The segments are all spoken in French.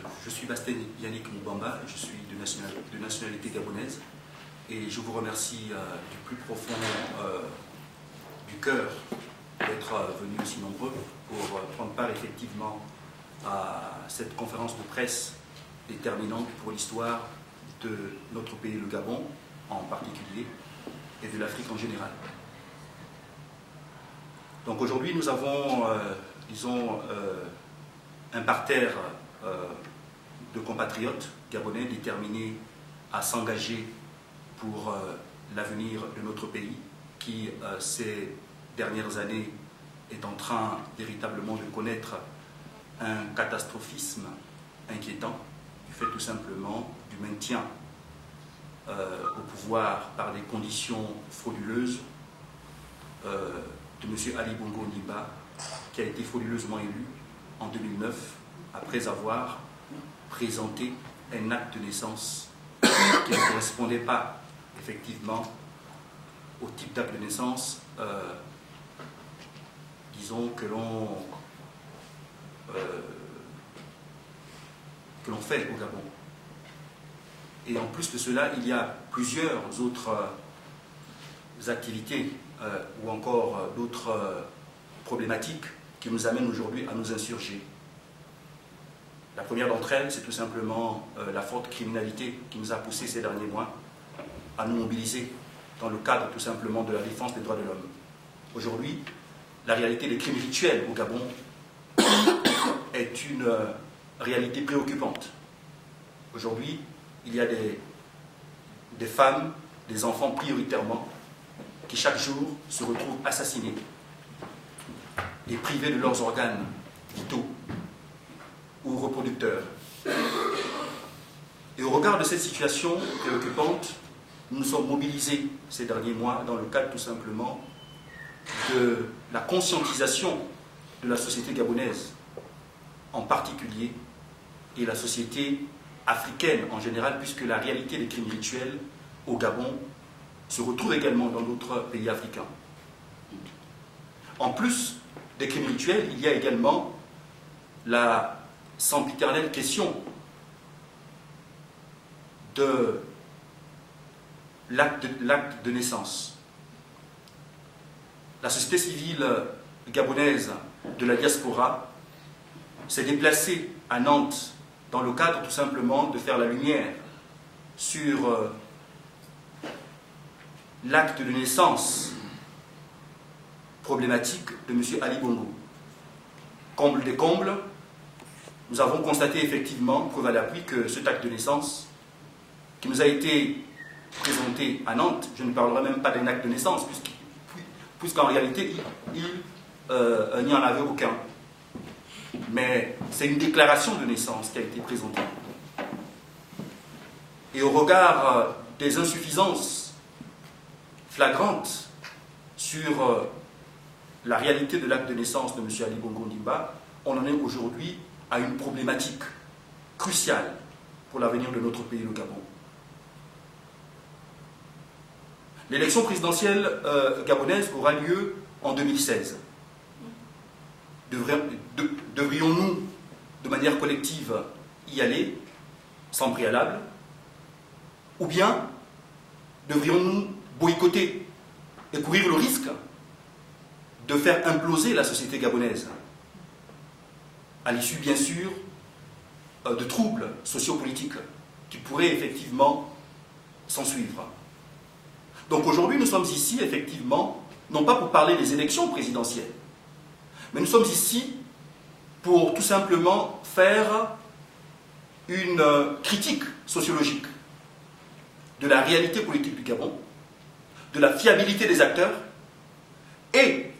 Je suis Bastien Yannick Moubamba, je suis de nationalité gabonaise et je vous remercie du plus profond du cœur d'être venus aussi nombreux pour prendre part effectivement à cette conférence de presse déterminante pour l'histoire de notre pays, le Gabon, en particulier, et de l'Afrique en général. Donc aujourd'hui, nous avons, disons, un parterre de compatriotes gabonais déterminés à s'engager pour l'avenir de notre pays, qui, ces dernières années, est en train véritablement de connaître un catastrophisme inquiétant, du fait tout simplement du maintien au pouvoir par des conditions frauduleuses de M. Ali Bongo Ondimba, qui a été frauduleusement élu en 2009, après avoir présenté un acte de naissance qui ne correspondait pas effectivement au type d'acte de naissance, disons, que l'on fait au Gabon. Et en plus de cela, il y a plusieurs autres activités ou encore d'autres problématiques qui nous amènent aujourd'hui à nous insurger. La première d'entre elles, c'est tout simplement la forte criminalité qui nous a poussé ces derniers mois à nous mobiliser dans le cadre tout simplement de la défense des droits de l'homme. Aujourd'hui, la réalité des crimes rituels au Gabon est une réalité préoccupante. Aujourd'hui, il y a des femmes, des enfants prioritairement, qui chaque jour se retrouvent assassinés et privés de leurs organes vitaux ou reproducteurs. Et au regard de cette situation préoccupante, nous nous sommes mobilisés ces derniers mois dans le cadre tout simplement de la conscientisation de la société gabonaise en particulier et la société africaine en général, puisque la réalité des crimes rituels au Gabon se retrouve également dans d'autres pays africains. En plus des crimes rituels, il y a également la sempiternelle question de l'acte de naissance. La société civile gabonaise de la diaspora s'est déplacée à Nantes dans le cadre tout simplement de faire la lumière sur l'acte de naissance problématique de M. Ali Bongo. Comble des combles, nous avons constaté effectivement, preuve à l'appui, que cet acte de naissance qui nous a été présenté à Nantes, je ne parlerai même pas d'un acte de naissance, puisqu'en réalité, il n'y en avait aucun. Mais c'est une déclaration de naissance qui a été présentée. Et au regard des insuffisances flagrantes sur la réalité de l'acte de naissance de M. Ali Bongo Ondimba, on en est aujourd'hui à une problématique cruciale pour l'avenir de notre pays, le Gabon. L'élection présidentielle gabonaise aura lieu en 2016. Devrions-nous, de manière collective, y aller, sans préalable? Ou bien devrions-nous boycotter et courir le risque de faire imploser la société gabonaise, à l'issue, bien sûr, de troubles sociopolitiques qui pourraient effectivement s'ensuivre. Donc aujourd'hui, nous sommes ici, effectivement, non pas pour parler des élections présidentielles, mais nous sommes ici pour tout simplement faire une critique sociologique de la réalité politique du Gabon, de la fiabilité des acteurs et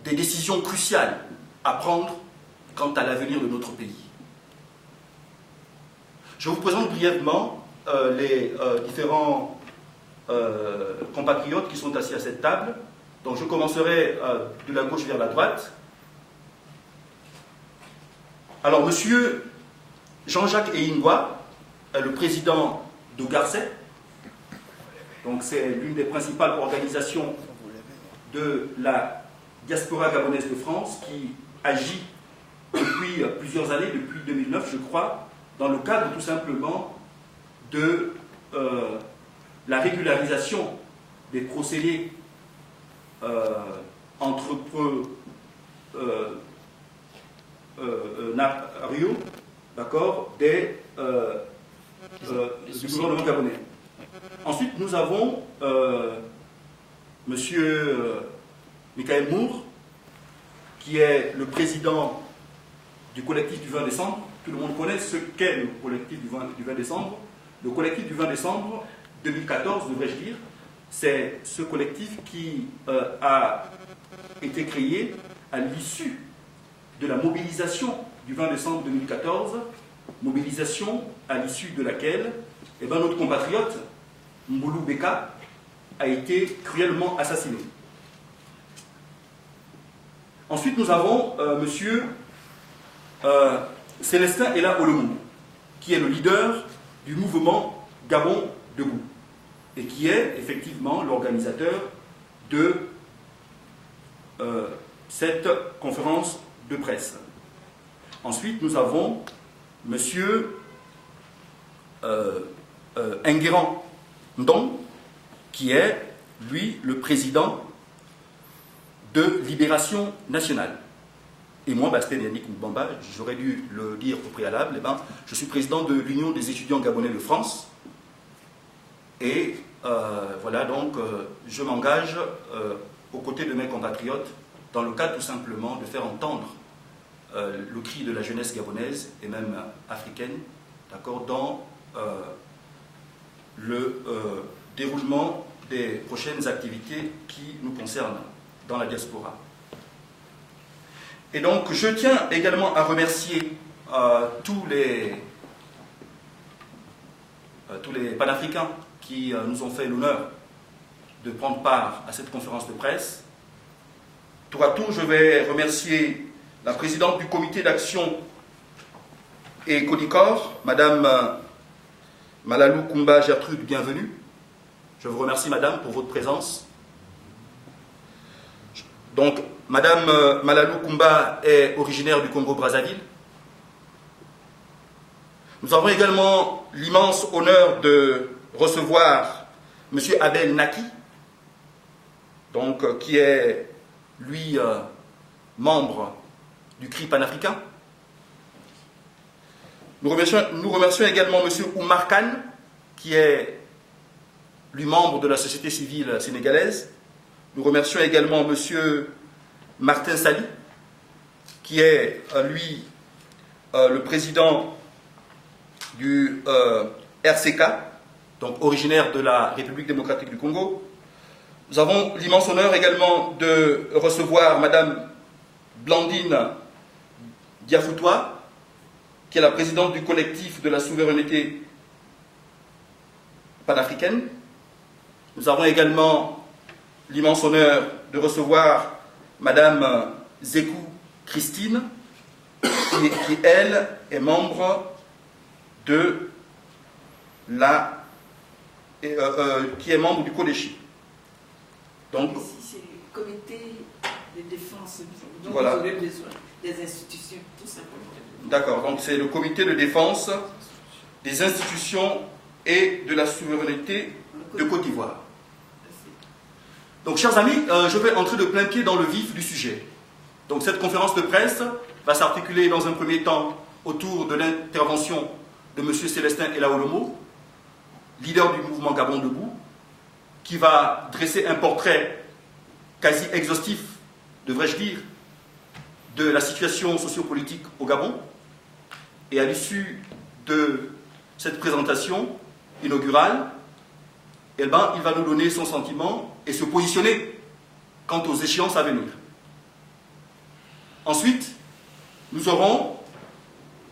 des décisions cruciales à prendre quant à l'avenir de notre pays. Je vous présente brièvement les différents compatriotes qui sont assis à cette table. Donc je commencerai de la gauche vers la droite. Alors, monsieur Jean-Jacques Eyingwa, le président de Garcet, donc c'est l'une des principales organisations de la diaspora gabonaise de France qui agit depuis plusieurs années, depuis 2009 je crois, dans le cadre tout simplement de la régularisation des procédés entreprenariaux, d'accord, du gouvernement gabonais. Ensuite, nous avons Monsieur Michael Moore, qui est le président du collectif du 20 décembre. Tout le monde connaît ce qu'est le collectif du 20 décembre. Le collectif du 20 décembre 2014, devrais-je dire, c'est ce collectif qui a été créé à l'issue de la mobilisation du 20 décembre 2014, mobilisation à l'issue de laquelle notre compatriote Mboulou Beka a été cruellement assassiné. Ensuite, nous avons Monsieur Célestin Ella Olomou, qui est le leader du mouvement Gabon Debout et qui est effectivement l'organisateur de cette conférence de presse. Ensuite, nous avons Monsieur Nguéran Ndong, qui est, lui, le président de Libération Nationale. Et moi, Bastien Yannick Mbamba, j'aurais dû le dire au préalable, je suis président de l'Union des étudiants gabonais de France. Et voilà, donc, je m'engage aux côtés de mes compatriotes dans le cadre tout simplement de faire entendre le cri de la jeunesse gabonaise et même africaine, d'accord, dans le déroulement des prochaines activités qui nous concernent dans la diaspora. Et donc, je tiens également à remercier tous les panafricains qui nous ont fait l'honneur de prendre part à cette conférence de presse. Tour à tour, je vais remercier la présidente du comité d'action et CODICOR, Madame Malalou Koumba Gertrude, bienvenue. Je vous remercie, Madame, pour votre présence. Donc, Madame Malalou Koumba est originaire du Congo-Brazzaville. Nous avons également l'immense honneur de recevoir M. Abel Naki, donc, qui est, lui, membre du CRI panafricain. Nous remercions également M. Oumar Khan, qui est, lui, membre de la société civile sénégalaise. Nous remercions également M. Martin Sali, qui est, lui, le président du RCK, donc originaire de la République démocratique du Congo. Nous avons l'immense honneur également de recevoir Mme Blandine Diafoutois, qui est la présidente du collectif de la souveraineté panafricaine. Nous avons également l'immense honneur de recevoir Madame Zekou Christine, qui elle, est membre de la... qui est membre du CODECHI. Donc, c'est le comité de défense, donc voilà. vous avez besoin des institutions, tout simplement. D'accord, donc c'est le comité de défense des institutions et de la souveraineté de Côte d'Ivoire. Donc, chers amis, je vais entrer de plein pied dans le vif du sujet. Donc, cette conférence de presse va s'articuler dans un premier temps autour de l'intervention de M. Célestin Ella Olomou, leader du mouvement Gabon Debout, qui va dresser un portrait quasi exhaustif, devrais-je dire, de la situation sociopolitique au Gabon. Et à l'issue de cette présentation inaugurale, il va nous donner son sentiment et se positionner quant aux échéances à venir. Ensuite, nous aurons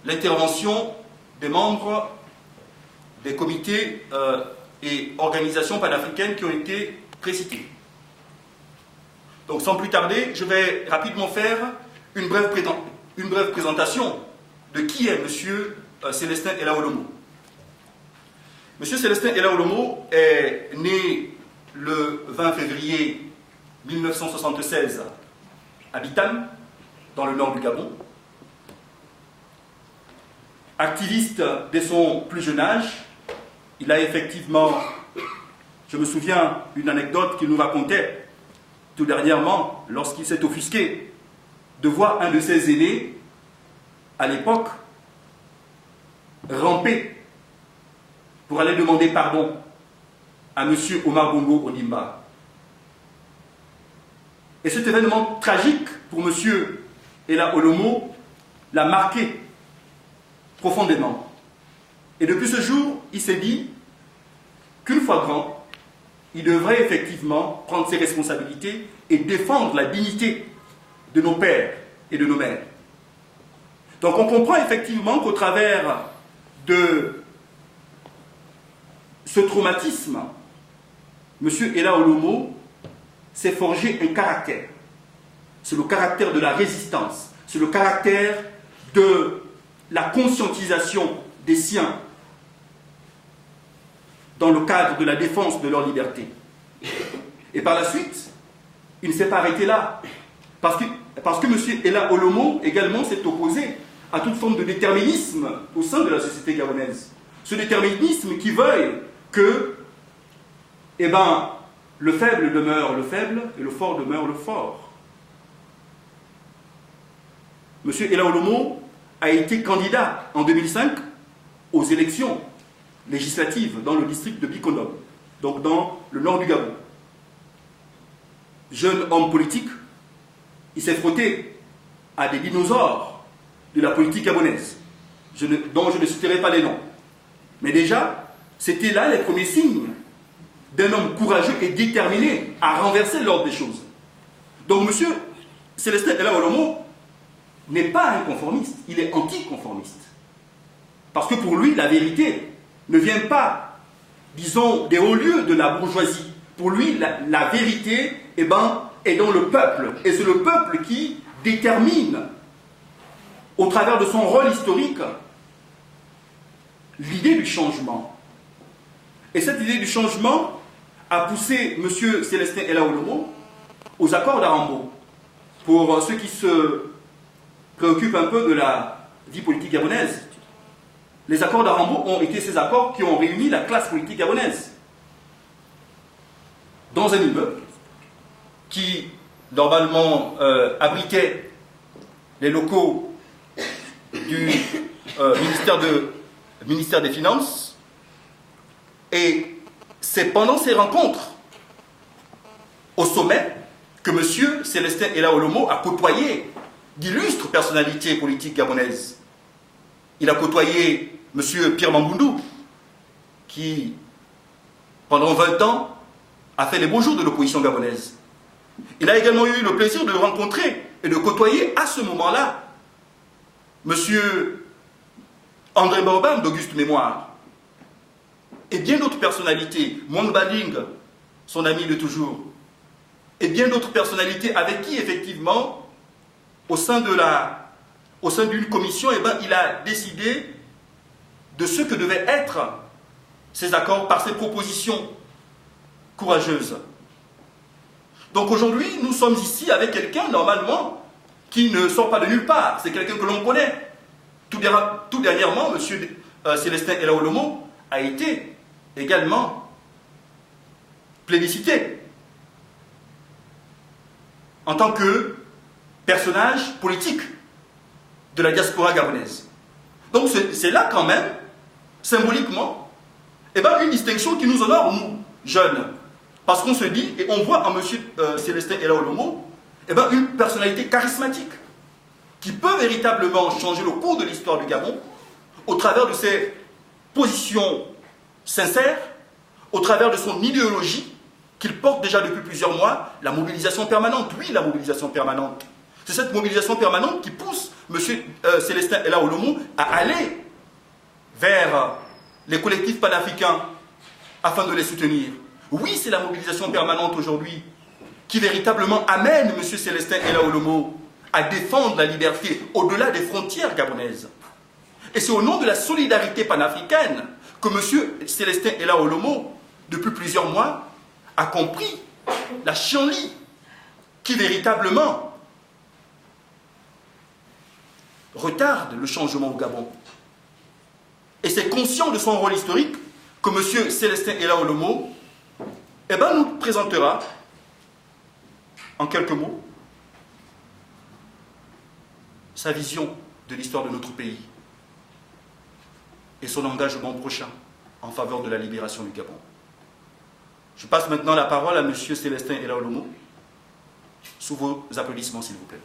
l'intervention des membres des comités et organisations panafricaines qui ont été précités. Donc, sans plus tarder, je vais rapidement faire une brève présentation de qui est M. Célestin Ella Olomou. M. Célestin Ella Olomou est né le 20 février 1976 à Bitam, dans le nord du Gabon. activiste dès son plus jeune âge, il a effectivement, je me souviens d'une anecdote qu'il nous racontait tout dernièrement, lorsqu'il s'est offusqué de voir un de ses aînés, à l'époque, ramper pour aller demander pardon à M. Omar Bongo Ondimba. Et cet événement tragique pour M. Ella Olomo l'a marqué profondément. Et depuis ce jour, il s'est dit qu'une fois grand, il devrait effectivement prendre ses responsabilités et défendre la dignité de nos pères et de nos mères. Donc on comprend effectivement qu'au travers de ce traumatisme, M. Ella Olomo s'est forgé un caractère. C'est le caractère de la résistance, c'est le caractère de la conscientisation des siens dans le cadre de la défense de leur liberté. Et par la suite, il ne s'est pas arrêté là. Parce que M. Ella Olomo également s'est opposé à toute forme de déterminisme au sein de la société gabonaise. Ce déterminisme qui veuille que le faible demeure le faible et le fort demeure le fort. M. Ella Olomo a été candidat en 2005 aux élections législatives dans le district de Bikondo, donc dans le nord du Gabon. Jeune homme politique, il s'est frotté à des dinosaures de la politique gabonaise, dont je ne citerai pas les noms. Mais déjà, c'était là les premiers signes d'un homme courageux et déterminé à renverser l'ordre des choses. Donc M. Célestin Ella Olomo n'est pas un conformiste, il est anticonformiste. Parce que pour lui, la vérité ne vient pas, disons, des hauts lieux de la bourgeoisie. Pour lui, la vérité est dans le peuple. Et c'est le peuple qui détermine, au travers de son rôle historique, l'idée du changement. Et cette idée du changement a poussé M. Célestin Ella Olomo aux accords d'Arambo. Pour ceux qui se préoccupent un peu de la vie politique gabonaise, les accords d'Arambo ont été ces accords qui ont réuni la classe politique gabonaise dans un immeuble qui, normalement, abritait les locaux du ministère des Finances. Et c'est pendant ces rencontres au sommet que M. Célestin Ella Olomo a côtoyé d'illustres personnalités politiques gabonaises. Il a côtoyé M. Pierre Mamboundou, qui, pendant 20 ans, a fait les beaux jours de l'opposition gabonaise. Il a également eu le plaisir de rencontrer et de côtoyer à ce moment-là M. André Baobam d'Auguste Mémoire et bien d'autres personnalités, Mwang Baling, son ami de toujours, et bien d'autres personnalités avec qui, effectivement, au sein d'une commission, il a décidé de ce que devaient être ces accords par ses propositions courageuses. Donc aujourd'hui, nous sommes ici avec quelqu'un, normalement, qui ne sort pas de nulle part. C'est quelqu'un que l'on connaît. Tout dernièrement, M. Célestin Ella Olomo a été également plébiscité en tant que personnage politique de la diaspora gabonaise. Donc c'est là quand même, symboliquement, une distinction qui nous honore, nous, jeunes. Parce qu'on se dit, et on voit en M. Célestin Ella Olomo, une personnalité charismatique qui peut véritablement changer le cours de l'histoire du Gabon au travers de ses positions sincères, au travers de son idéologie qu'il porte déjà depuis plusieurs mois, la mobilisation permanente. Oui, la mobilisation permanente. C'est cette mobilisation permanente qui pousse M. Célestin Ella Olomo à aller vers les collectifs panafricains afin de les soutenir. Oui, c'est la mobilisation permanente aujourd'hui qui véritablement amène M. Célestin Ella Olomo à défendre la liberté au-delà des frontières gabonaises. Et c'est au nom de la solidarité panafricaine que M. Célestin Ella Olomo, depuis plusieurs mois, a compris la chienlit qui véritablement retarde le changement au Gabon. et c'est conscient de son rôle historique que M. Célestin Elaolomo nous présentera en quelques mots sa vision de l'histoire de notre pays et son engagement prochain en faveur de la libération du Gabon. Je passe maintenant la parole à M. Célestin Elaolomo, sous vos applaudissements s'il vous plaît.